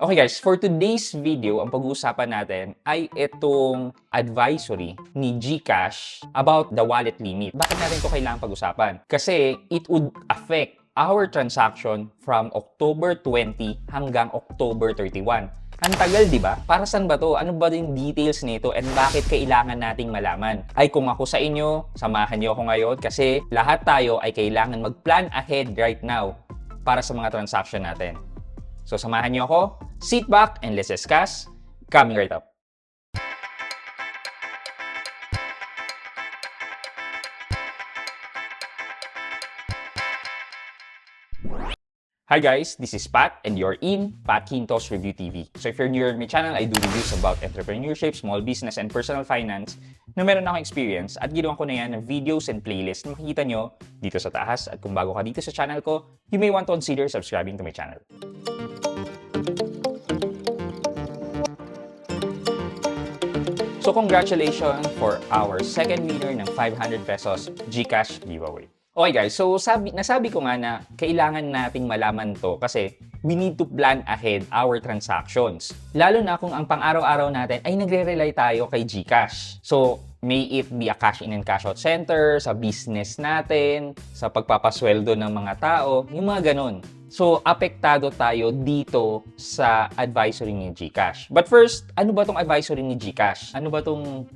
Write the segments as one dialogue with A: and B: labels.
A: Okay guys, for today's video, ang pag-uusapan natin ay itong advisory ni GCash about the wallet limit. Bakit natin ito kailangan pag-usapan? Kasi it would affect our transaction from October 20 hanggang October 31. Ang tagal, di ba? Para saan ba to? Ano ba yung details nito and bakit kailangan nating malaman? Ay kung ako sa inyo, samahan niyo ako ngayon kasi lahat tayo ay kailangan mag-plan ahead right now para sa mga transaction natin. So samahan niyo ako, sit back and let's discuss. Coming right up. Hi guys, this is Pat and you're in Pat Quintos Review TV. So if you're new to my channel, I do reviews about entrepreneurship, small business, and personal finance na meron akong experience at ginawa ko na yan ng videos and playlist na makikita nyo dito sa taas. At kung bago ka dito sa channel ko, you may want to consider subscribing to my channel. So congratulations for our second winner ng 500 pesos GCash giveaway. Okay guys, so nasabi ko nga na kailangan nating malaman to kasi we need to plan ahead our transactions. Lalo na kung ang pang-araw-araw natin ay nagre-rely tayo kay GCash. So may it be a cash in and cash out center, sa business natin, sa pagpapasweldo ng mga tao, yung mga ganun. So, apektado tayo dito sa advisory ni GCash. But first, ano ba tong advisory ni GCash? Ano ba tong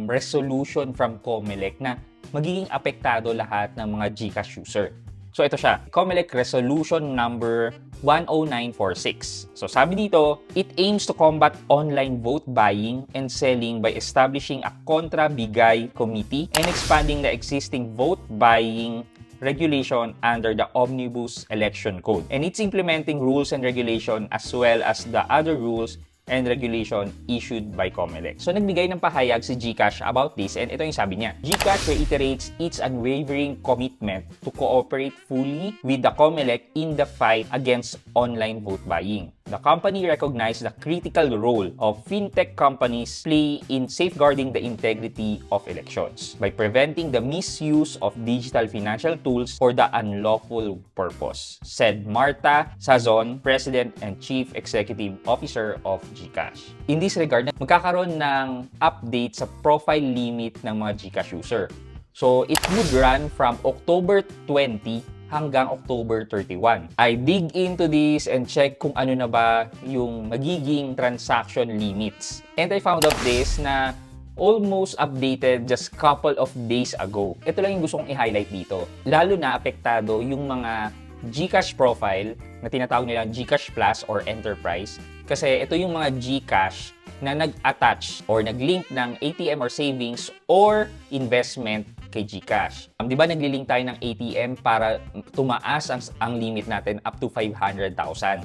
A: resolution from COMELEC na magiging apektado lahat ng mga GCash user? So, ito siya. COMELEC Resolution Number 10946. So, sabi dito, it aims to combat online vote buying and selling by establishing a Contra-Bigay Committee and expanding the existing vote buying regulation under the Omnibus Election Code. And it's implementing rules and regulation as well as the other rules and regulation issued by COMELEC. So nagbigay ng pahayag si GCash about this and ito yung sabi niya. GCash reiterates its unwavering commitment to cooperate fully with the COMELEC in the fight against online vote buying. The company recognized the critical role of fintech companies play in safeguarding the integrity of elections by preventing the misuse of digital financial tools for the unlawful purpose, said Marta Sazon, President and Chief Executive Officer of GCash. In this regard, magkakaroon ng update sa profile limit ng mga GCash user. So, it would run from October 20 hanggang October 31. I dig into this and check kung ano na ba yung magiging transaction limits. And I found out this na almost updated just couple of days ago. Ito lang yung gusto kong i-highlight dito. Lalo na apektado yung mga GCash profile na tinatawag nilang GCash Plus or Enterprise. Kasi ito yung mga GCash na nag-attach or nag-link ng ATM or savings or investment kay GCash. Di ba naglilink tayo ng ATM para tumaas ang limit natin up to 500,000.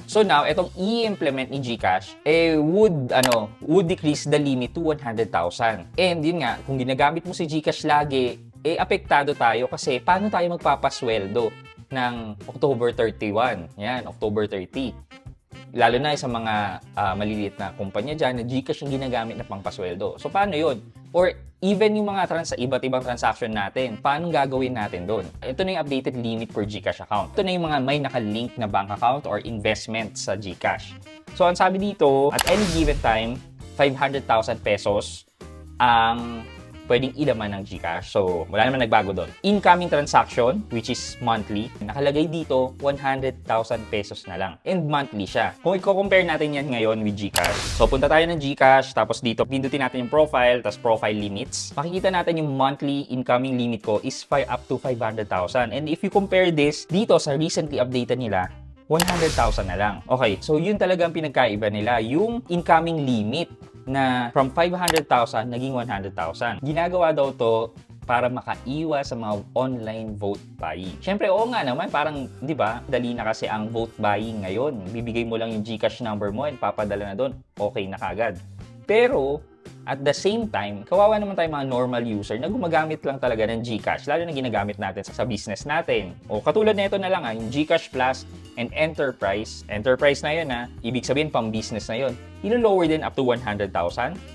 A: So now, itong i-implement ni GCash would decrease the limit to 100,000. And yun nga, kung ginagamit mo si GCash lagi, apektado tayo kasi paano tayo magpapasweldo ng October 31? Yan, October 30. Lalo na sa mga maliliit na kumpanya dyan na GCash yung ginagamit na pangpasweldo. So, paano yun? Or even yung mga iba't ibang transaction natin, paano gagawin natin doon? Ito na yung updated limit per GCash account. Ito na yung mga may nakalink na bank account or investment sa GCash. So, ang sabi dito, at any given time, 500,000 pesos ang pwedeng ilaman ng GCash. So, wala naman nagbago doon. Incoming transaction, which is monthly, nakalagay dito, 100,000 pesos na lang. And monthly siya. Kung i-compare natin yan ngayon with GCash, so punta tayo ng GCash, tapos dito, pindutin natin yung profile, tapos profile limits. Makikita natin yung monthly incoming limit ko is up to 500,000. And if you compare this dito sa recently updated nila, 100,000 na lang. Okay, so yun talagang pinagkaiba nila, yung incoming limit na from 500,000 naging 100,000. Ginagawa daw to para makaiwas sa mga online vote buying. Siyempre, oo nga naman, parang, di ba, dali na kasi ang vote buying ngayon. Bibigay mo lang yung GCash number mo and papadala na doon. Okay na kagad. Pero, at the same time, kawawa naman tayo mga normal user na gumagamit lang talaga ng GCash, lalo na ginagamit natin sa business natin. O katulad na ito na lang yung GCash Plus and Enterprise. Enterprise na yun ibig sabihin pang business na yun. Ilo-lower din up to 100,000,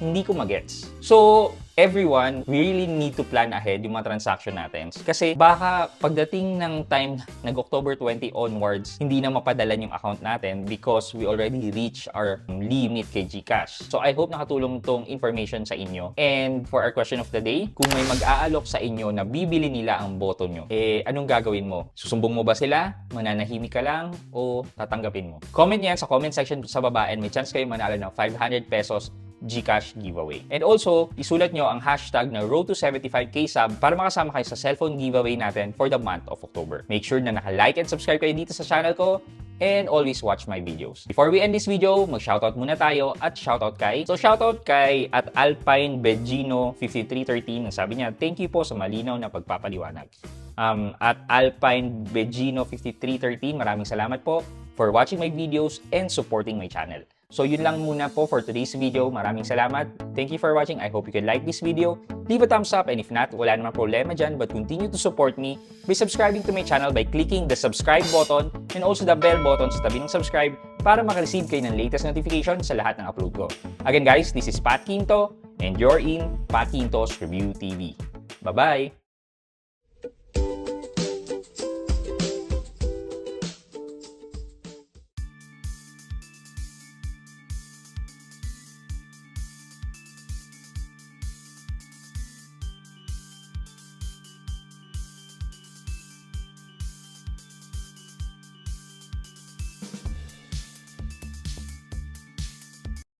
A: hindi ko magets. So, everyone, we really need to plan ahead yung mga transaction natin. Kasi baka pagdating ng time nag-October 20 onwards, hindi na mapadalan yung account natin because we already reached our limit kay GCash. So I hope nakatulong tong information sa inyo. And for our question of the day, kung may mag-aalok sa inyo na bibili nila ang boto nyo, anong gagawin mo? Susumbong mo ba sila? Mananahimik ka lang? O tatanggapin mo? Comment yan sa comment section sa baba and may chance kayo manalo ng 500 pesos GCash giveaway. And also, isulat nyo ang hashtag na Road to 75k sub para makasama kayo sa cellphone giveaway natin for the month of October. Make sure na naka-like and subscribe kayo dito sa channel ko and always watch my videos. Before we end this video, mag-shoutout muna tayo at shoutout kay at Alpine Begino 5313. Sabi niya, thank you po sa malinaw na pagpapaliwanag. At Alpine Begino 5313, maraming salamat po for watching my videos and supporting my channel. So yun lang muna po for today's video. Maraming salamat. Thank you for watching. I hope you can like this video. Leave a thumbs up and if not, wala namang problema dyan, but continue to support me by subscribing to my channel by clicking the subscribe button and also the bell button sa tabi ng subscribe para makareceive kayo ng latest notification sa lahat ng upload ko. Again guys, this is Pat Quinto and you're in Pat Quinto's Review TV. Bye-bye!